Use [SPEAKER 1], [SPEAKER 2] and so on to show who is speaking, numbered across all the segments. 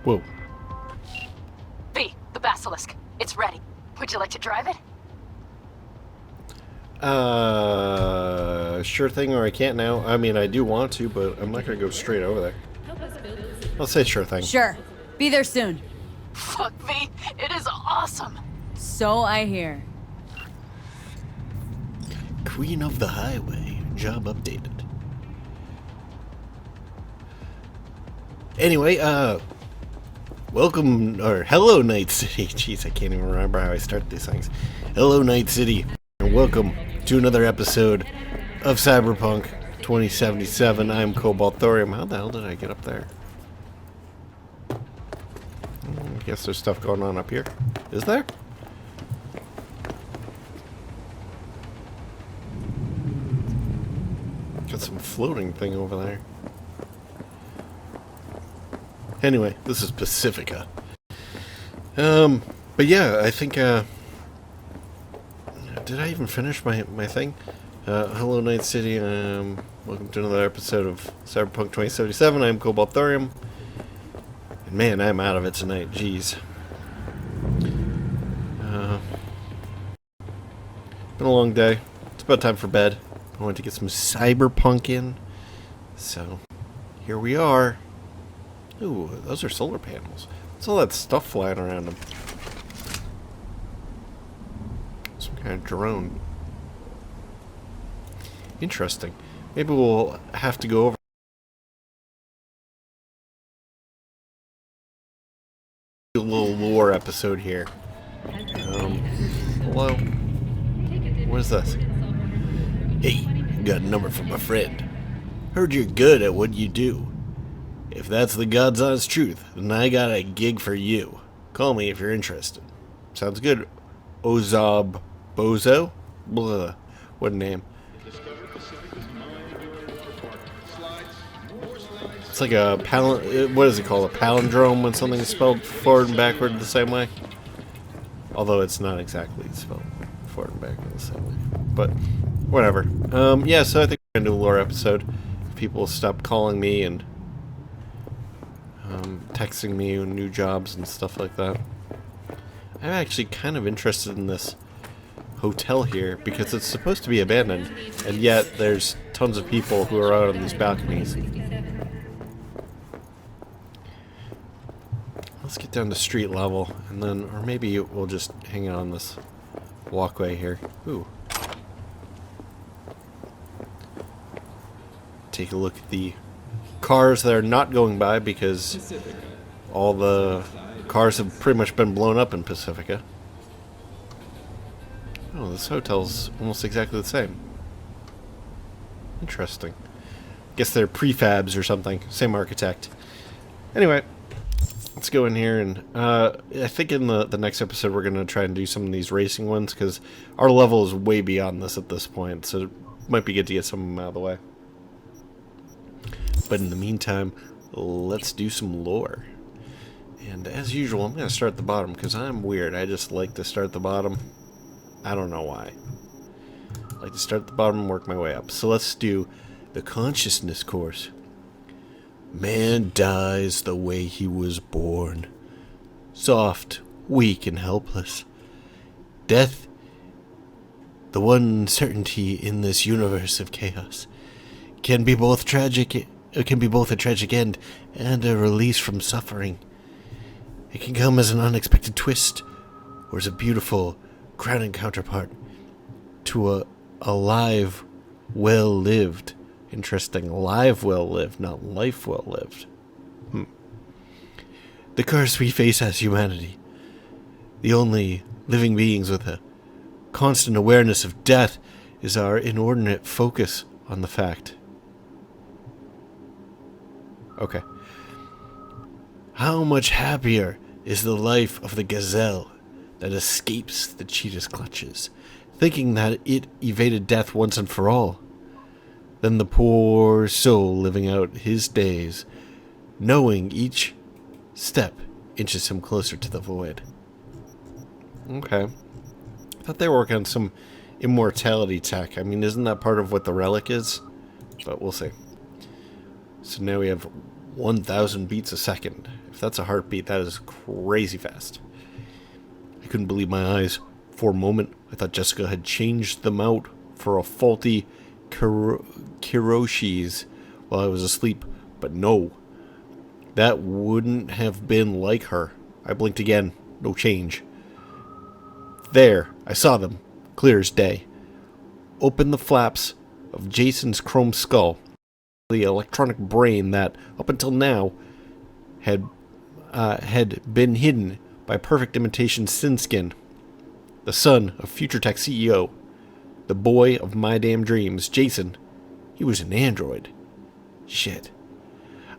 [SPEAKER 1] Whoa.
[SPEAKER 2] V, the basilisk. It's ready. Would you like to drive it?
[SPEAKER 1] Sure thing, or I can't now. I mean, I do want to, but I'm not gonna go straight over there. I'll say sure thing.
[SPEAKER 3] Sure. Be there soon.
[SPEAKER 2] Fuck, V. It is awesome.
[SPEAKER 3] So I hear.
[SPEAKER 1] Queen of the Highway. Job updated. Anyway, welcome, or hello, Night City. Jeez, I can't even remember how I start these things. Hello, Night City, and welcome to another episode of Cyberpunk 2077. I'm Cobalt Thorium. How the hell did I get up there? I guess there's stuff going on up here. Is there? Got some floating thing over there. Anyway, this is Pacifica. But yeah, I think, did I even finish my thing? Hello, Night City, welcome to another episode of Cyberpunk 2077. I'm Cobalt Thorium. And man, I'm out of it tonight, jeez. Been a long day. It's about time for bed. I want to get some Cyberpunk in. So, here we are. Ooh, those are solar panels. What's all that stuff flying around them? Some kind of drone. Interesting. Maybe we'll have to go over a little lore episode here. Hello? What is this? Hey, got a number from a friend. Heard you're good at what you do. If that's the God's honest truth, then I got a gig for you. Call me if you're interested. Sounds good. Ozob Bozo? Blah. What a name. It's like a what is it called? A palindrome when something is spelled forward and backward the same way? Although it's not exactly spelled forward and backward the same way. But, whatever. Yeah, so I think we're going to do a lore episode. If people stop calling me and texting me new jobs and stuff like that. I'm actually kind of interested in this hotel here because it's supposed to be abandoned, and yet there's tons of people who are out on these balconies. Let's get down to street level, and then, or maybe we'll just hang out on this walkway here. Ooh. Take a look at the cars that are not going by because all the cars have pretty much been blown up in Pacifica. Oh, this hotel's almost exactly the same. Interesting. Guess they're prefabs or something. Same architect. Anyway, let's go in here and I think in the next episode we're going to try and do some of these racing ones because our level is way beyond this at this point, so it might be good to get some of them out of the way. But in the meantime, let's do some lore. And as usual, I'm going to start at the bottom because I'm weird. I just like to start at the bottom. I don't know why. I like to start at the bottom and work my way up. So let's do the consciousness course. Man dies the way he was born. Soft, weak, and helpless. Death, the one certainty in this universe of chaos, can be both tragic. It can be both a tragic end and a release from suffering. It can come as an unexpected twist, or as a beautiful, crowning counterpart to a life well lived. Interesting, live well lived, not life well lived. The curse we face as humanity, the only living beings with a constant awareness of death, is our inordinate focus on the fact. Okay. How much happier is the life of the gazelle that escapes the cheetah's clutches, thinking that it evaded death once and for all, than the poor soul living out his days, knowing each step inches him closer to the void. Okay. I thought they were working on some immortality tech. I mean, isn't that part of what the Relic is? But we'll see. So now we have 1,000 beats a second. If that's a heartbeat, that is crazy fast. I couldn't believe my eyes. For a moment, I thought Jessica had changed them out for a faulty Kiroshi's while I was asleep, but no. That wouldn't have been like her. I blinked again. No change. There, I saw them, clear as day. Open the flaps of Jason's chrome skull. The electronic brain that, up until now, had been hidden by perfect imitation sin skin. The son of Future Tech CEO. The boy of my damn dreams, Jason. He was an android. Shit.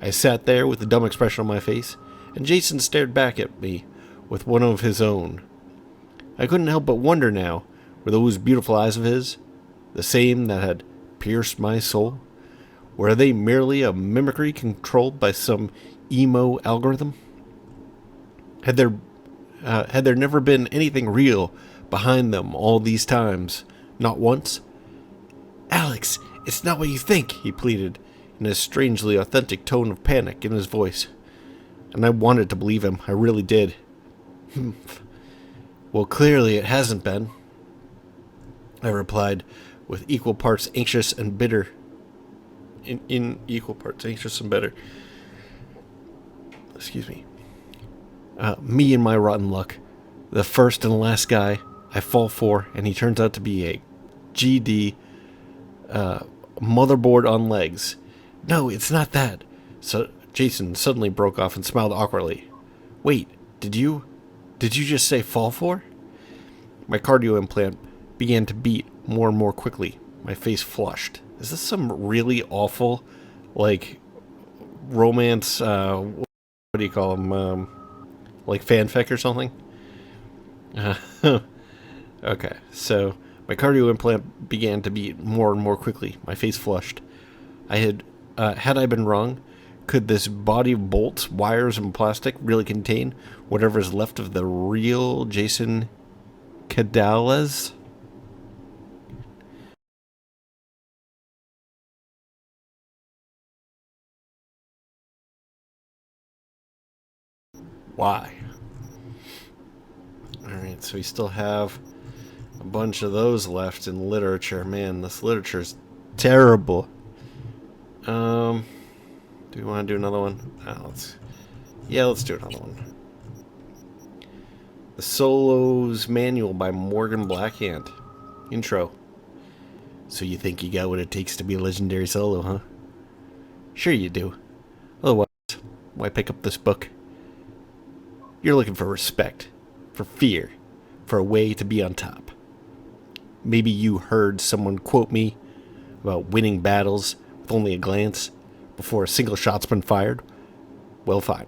[SPEAKER 1] I sat there with a dumb expression on my face, and Jason stared back at me with one of his own. I couldn't help but wonder now, were those beautiful eyes of his the same that had pierced my soul? Were they merely a mimicry controlled by some emo algorithm? Had there never been anything real behind them all these times? Not once? Alex, it's not what you think, he pleaded, in a strangely authentic tone of panic in his voice. And I wanted to believe him, I really did. Well, clearly it hasn't been, I replied, with equal parts anxious and bitter. In equal parts anxious and bitter. Excuse me. Me and my rotten luck. The first and last guy I fall for, and he turns out to be a GD motherboard on legs. No, it's not that. So Jason suddenly broke off and smiled awkwardly. Wait, did you just say fall for? My cardio implant began to beat more and more quickly. My face flushed. Is this some really awful, like, romance, what do you call them, like fanfic or something? Okay, so my cardio implant began to beat more and more quickly. My face flushed. Had I been wrong? Could this body of bolts, wires, and plastic really contain whatever is left of the real Jason Cadales? Why? Alright, so we still have a bunch of those left in literature. Man, this literature's terrible. Do we want to do another one? Let's do another one. The Solo's Manual by Morgan Blackhand. Intro. So you think you got what it takes to be a legendary solo, huh? Sure you do. Otherwise, why pick up this book? You're looking for respect, for fear, for a way to be on top. Maybe you heard someone quote me about winning battles with only a glance before a single shot's been fired. Well, fine.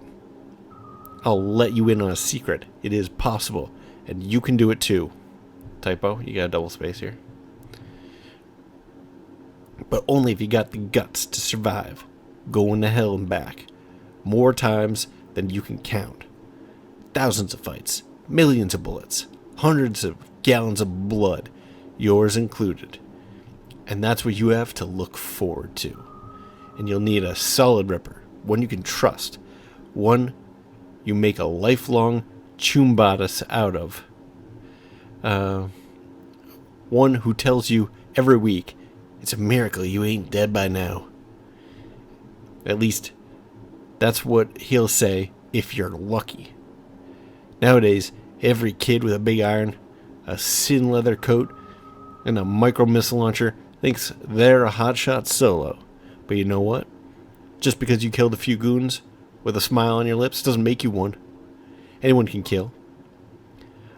[SPEAKER 1] I'll let you in on a secret. It is possible, and you can do it too. Typo, you got a double space here. But only if you got the guts to survive, going to hell and back, more times than you can count. Thousands of fights, millions of bullets, hundreds of gallons of blood, yours included. And that's what you have to look forward to. And you'll need a solid ripper, one you can trust, one you make a lifelong chumbadas out of. One who tells you every week, it's a miracle you ain't dead by now. At least, that's what he'll say if you're lucky. Nowadays, every kid with a big iron, a sin leather coat, and a micro missile launcher thinks they're a hotshot solo. But you know what? Just because you killed a few goons with a smile on your lips doesn't make you one. Anyone can kill.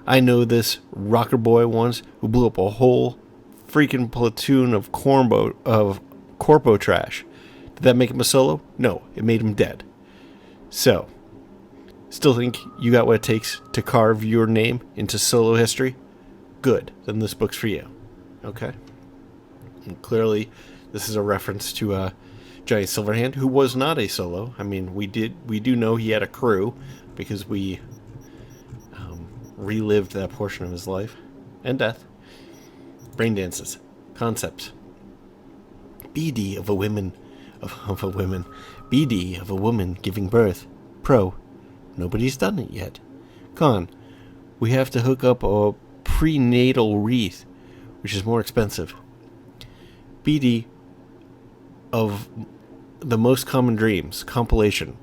[SPEAKER 1] I know this rocker boy once who blew up a whole freaking platoon of corpo trash. Did that make him a solo? No, it made him dead. So, still think you got what it takes to carve your name into solo history? Good, then this book's for you. Okay? And clearly, this is a reference to Johnny Silverhand, who was not a solo. I mean, we do know he had a crew, because we relived that portion of his life and death. Brain dances, concepts. BD of a women, BD of a woman giving birth. Pro, nobody's done it yet. Con, we have to hook up a prenatal wreath, which is more expensive. BD of the most common dreams, compilation.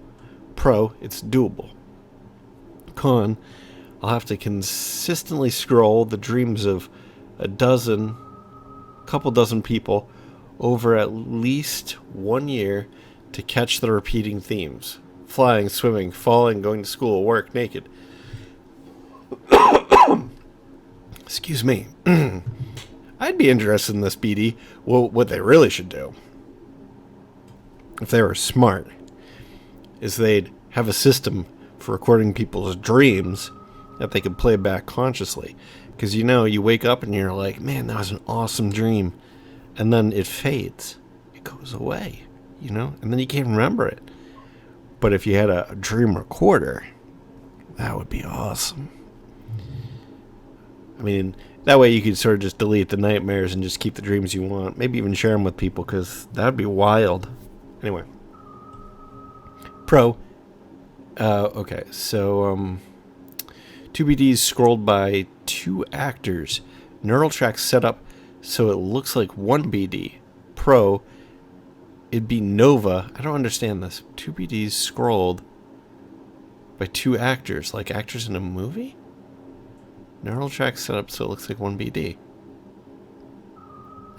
[SPEAKER 1] Pro, it's doable. Con, I'll have to consistently scroll the dreams of couple dozen people over at least 1 year to catch the repeating themes. Flying, swimming, falling, going to school, work, naked. Excuse me. I'd be interested in this, BD. Well, what they really should do, if they were smart, is they'd have a system for recording people's dreams that they could play back consciously. Because, you wake up and you're like, man, that was an awesome dream. And then it fades. It goes away, and then you can't remember it. But if you had a dream recorder, that would be awesome. I mean, that way you could sort of just delete the nightmares and just keep the dreams you want. Maybe even share them with people, because that would be wild. Anyway. Pro. Okay, so, 2 BDs scrolled by 2 actors. Neural tracks set up so it looks like 1 BD. Pro. It'd be Nova. I don't understand this. 2 BDs scrolled by 2 actors, like actors in a movie? Neural tracks set up so it looks like 1 BD.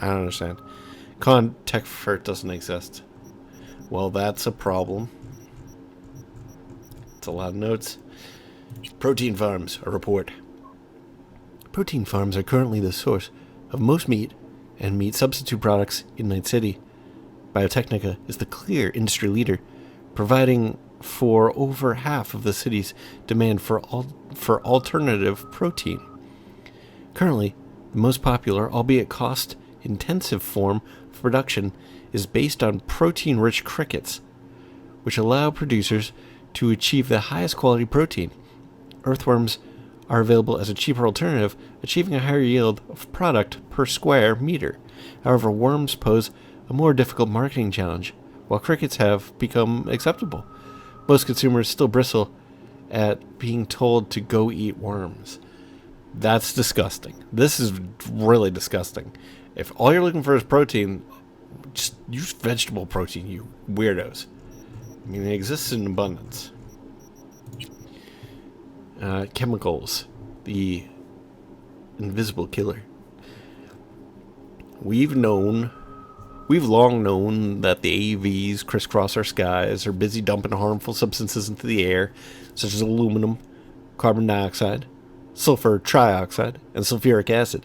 [SPEAKER 1] I don't understand. Con, tech for it doesn't exist. Well, that's a problem. It's a lot of notes. Protein farms, a report. Protein farms are currently the source of most meat and meat substitute products in Night City. Biotechnica is the clear industry leader, providing for over half of the city's demand for alternative protein. Currently, the most popular, albeit cost-intensive form of production is based on protein-rich crickets, which allow producers to achieve the highest quality protein. Earthworms are available as a cheaper alternative, achieving a higher yield of product per square meter. However, worms pose a more difficult marketing challenge, while crickets have become acceptable. Most consumers still bristle at being told to go eat worms. That's disgusting. This is really disgusting. If all you're looking for is protein, just use vegetable protein, you weirdos. I mean, it exists in abundance. Chemicals. The invisible killer. We've long known that the AVs crisscross our skies, are busy dumping harmful substances into the air, such as aluminum, carbon dioxide, sulfur trioxide, and sulfuric acid.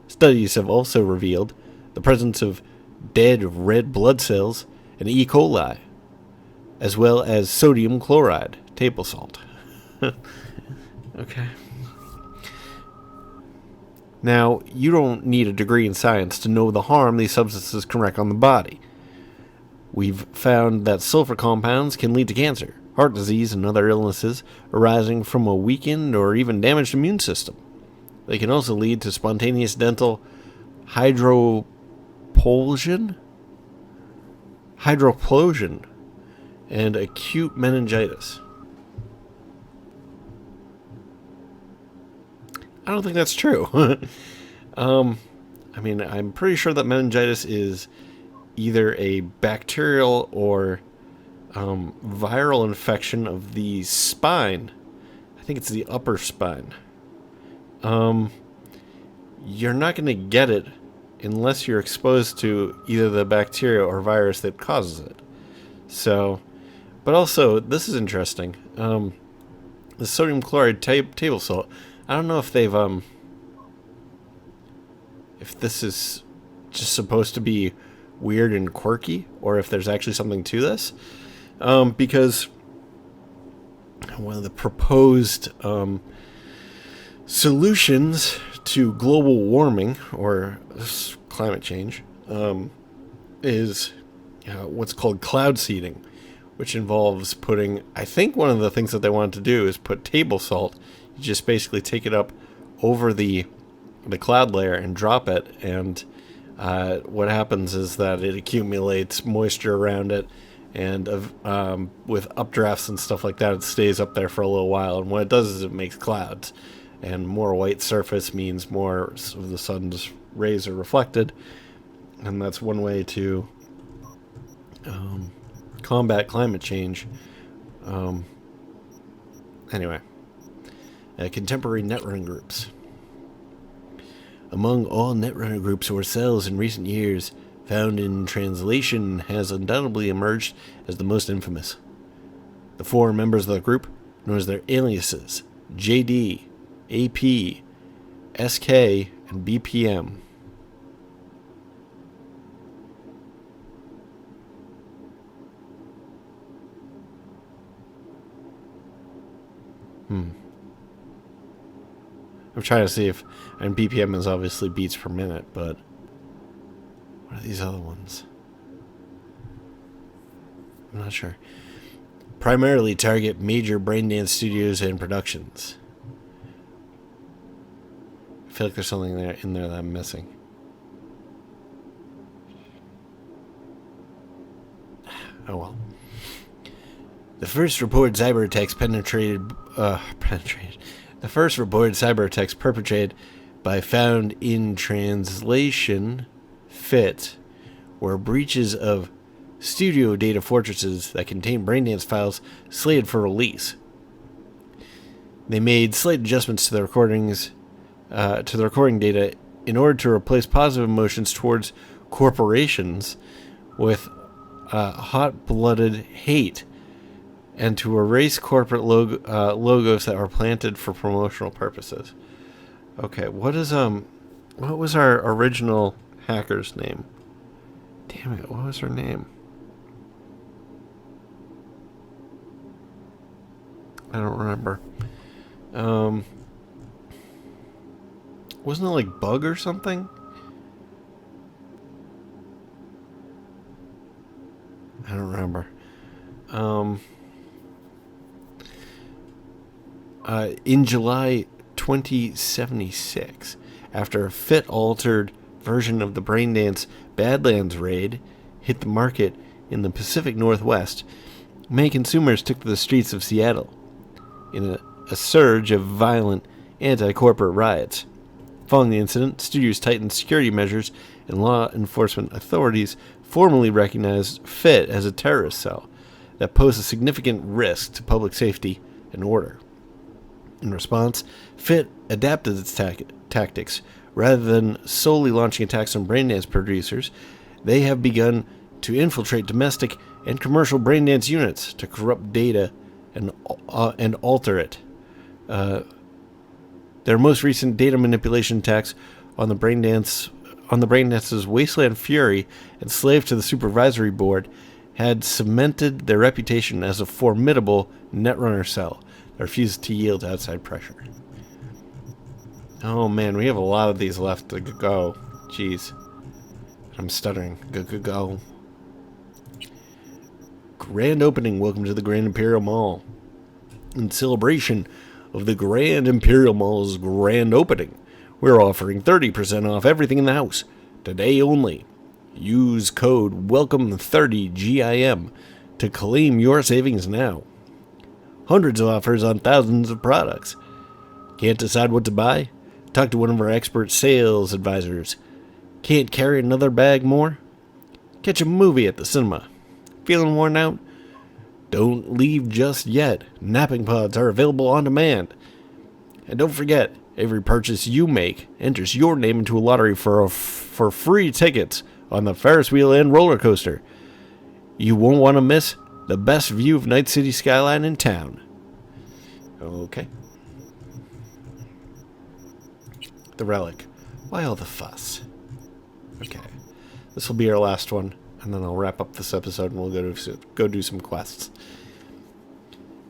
[SPEAKER 1] Studies have also revealed the presence of dead red blood cells and E. coli, as well as sodium chloride, table salt. Okay. Now, you don't need a degree in science to know the harm these substances can wreak on the body. We've found that sulfur compounds can lead to cancer, heart disease, and other illnesses arising from a weakened or even damaged immune system. They can also lead to spontaneous dental hydroplosion, and acute meningitis. I don't think that's true. I mean, I'm pretty sure that meningitis is either a bacterial or viral infection of the spine. I think it's the upper spine. You're not going to get it unless you're exposed to either the bacteria or virus that causes it. So, but also, this is interesting. The sodium chloride table salt. I don't know if they've, if this is just supposed to be weird and quirky, or if there's actually something to this. Because one of the proposed solutions to global warming, or climate change, is what's called cloud seeding, which involves putting, I think one of the things that they wanted to do is put table salt. You just basically take it up over the cloud layer and drop it, and what happens is that it accumulates moisture around it, And with updrafts and stuff like that, it stays up there for a little while. And what it does is it makes clouds. And more white surface means more of the sun's rays are reflected. And that's one way to combat climate change. Anyway, contemporary netrunner groups. Among all netrunner groups or cells in recent years, found in translation has undoubtedly emerged as the most infamous. The four members of the group, known as their aliases, JD, AP, SK, and BPM. I'm trying to see if, and BPM is obviously beats per minute, but what are these other ones? I'm not sure. Primarily target major braindance studios and productions. I feel like there's something in there that I'm missing. Oh well. The first reported cyber attacks The first reported cyber attacks perpetrated by found in translation fit were breaches of studio data fortresses that contain braindance files slated for release. They made slight adjustments to the recordings, to the recording data in order to replace positive emotions towards corporations with hot-blooded hate, and to erase corporate logos that were planted for promotional purposes. Okay, what was our original hacker's name? Damn it, what was her name? I don't remember. Wasn't it like Bug or something? I don't remember. In July 2076, after a fit-altered version of the braindance Badlands raid hit the market in the Pacific Northwest, many consumers took to the streets of Seattle in a surge of violent anti-corporate riots. Following the incident, studios tightened security measures, and law enforcement authorities formally recognized FIT as a terrorist cell that posed a significant risk to public safety and order. In response, FIT adapted its tactics. Rather than solely launching attacks on braindance producers, they have begun to infiltrate domestic and commercial braindance units to corrupt data and alter it. Their most recent data manipulation attacks on the braindance's Wasteland Fury and Slave to the Supervisory Board had cemented their reputation as a formidable netrunner cell that refused to yield to outside pressure. Oh man, we have a lot of these left to go. Jeez. I'm stuttering. Go. Grand opening. Welcome to the Grand Imperial Mall. In celebration of the Grand Imperial Mall's grand opening, we're offering 30% off everything in the house. Today only. Use code WELCOME30GIM to claim your savings now. Hundreds of offers on thousands of products. Can't decide what to buy? Talk to one of our expert sales advisors. Can't carry another bag more? Catch a movie at the cinema. Feeling worn out? Don't leave just yet. Napping pods are available on demand. And don't forget, every purchase you make enters your name into a lottery for free tickets on the Ferris wheel and roller coaster. You won't want to miss the best view of Night City skyline in town. Okay. The Relic. Why all the fuss? Okay. This will be our last one, and then I'll wrap up this episode and we'll go do some quests.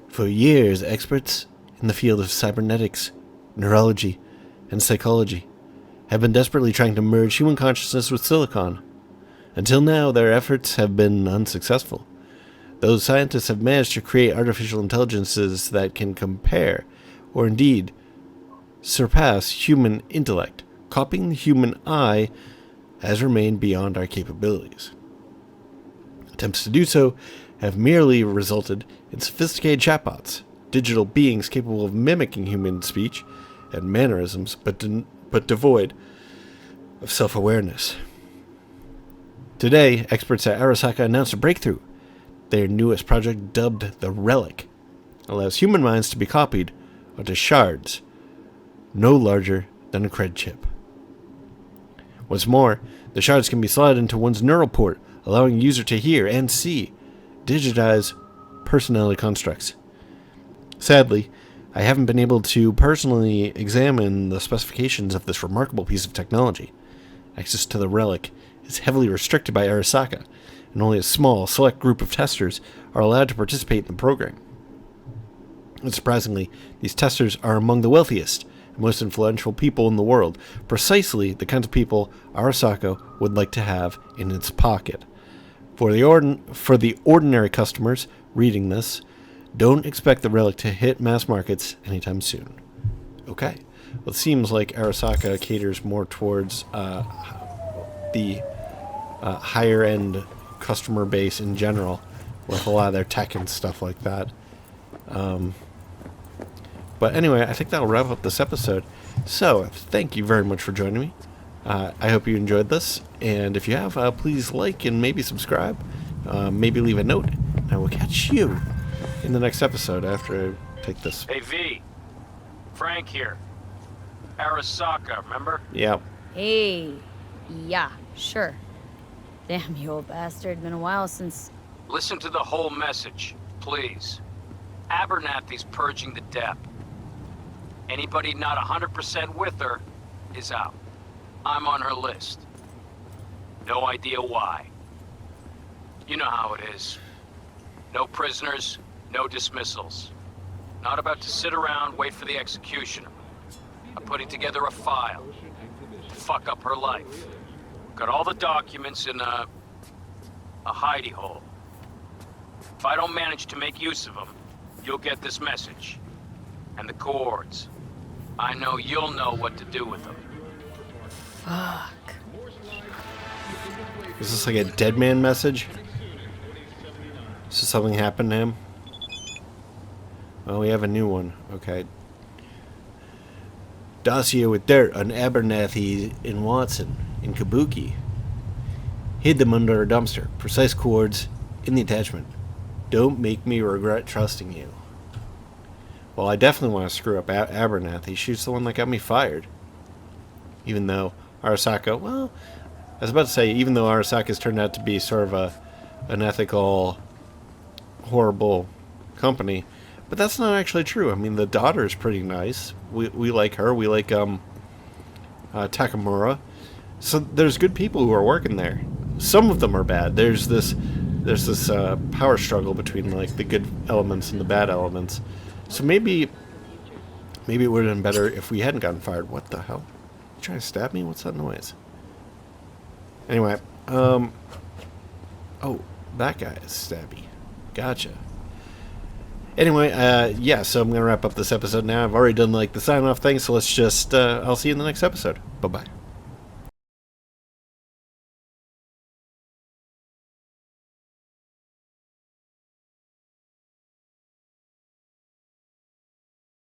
[SPEAKER 1] For years, experts in the field of cybernetics, neurology, and psychology have been desperately trying to merge human consciousness with silicon. Until now, their efforts have been unsuccessful. Those scientists have managed to create artificial intelligences that can compare, or indeed surpass, human intellect. Copying the human eye has remained beyond our capabilities. Attempts to do so have merely resulted in sophisticated chatbots, digital beings capable of mimicking human speech and mannerisms, but devoid of self-awareness. Today, experts at Arasaka announced a breakthrough. Their newest project, dubbed the Relic, allows human minds to be copied onto shards no larger than a cred chip. What's more, the shards can be slotted into one's neural port, allowing the user to hear and see digitized personality constructs. Sadly, I haven't been able to personally examine the specifications of this remarkable piece of technology. Access to the Relic is heavily restricted by Arasaka, and only a small, select group of testers are allowed to participate in the program. Unsurprisingly, these testers are among the wealthiest and most influential people in the world, precisely the kinds of people Arasaka would like to have in its pocket. For the ordinary customers reading this, don't expect the Relic to hit mass markets anytime soon. Okay. Well, it seems like Arasaka caters more towards the higher-end customer base in general, with a lot of their tech and stuff like that. But anyway, I think that'll wrap up this episode. So, thank you very much for joining me. I hope you enjoyed this, and if you have, please like and maybe subscribe. Maybe leave a note, and I will catch you in the next episode after I take this.
[SPEAKER 4] Hey V, Frank here. Arasaka, remember?
[SPEAKER 1] Yeah.
[SPEAKER 3] Hey. Yeah, sure. Damn, you old bastard. Been a while since...
[SPEAKER 4] Listen to the whole message, please. Abernathy's purging the dep. Anybody not 100% with her is out. I'm on her list. No idea why. You know how it is. No prisoners, no dismissals. Not about to sit around, wait for the executioner. I'm putting together a file to fuck up her life. Got all the documents in a hidey hole. If I don't manage to make use of them, you'll get this message. And the cords. I know you'll know what to do with them.
[SPEAKER 3] Fuck.
[SPEAKER 1] Is this like a dead man message? So something happened to him? Oh, we have a new one. Okay. Dossier with dirt on Abernathy in Watson, in Kabuki. Hid them under a dumpster. Precise chords in the attachment. Don't make me regret trusting you. Well, I definitely want to screw up Abernathy. She's the one that got me fired. Even though Arasaka, well, I was about to say, even though Arasaka's turned out to be sort of an ethical, horrible company, but that's not actually true. I mean, the daughter's pretty nice. We like her. We like Takamura. So there's good people who are working there. Some of them are bad. There's this power struggle between like the good elements and the bad elements. So maybe it would have been better if we hadn't gotten fired. What the hell? You trying to stab me? What's that noise? Anyway, oh, that guy is stabby. Gotcha. Anyway, yeah, so I'm going to wrap up this episode now. I've already done, like, the sign-off thing, so let's just, I'll see you in the next episode. Bye-bye.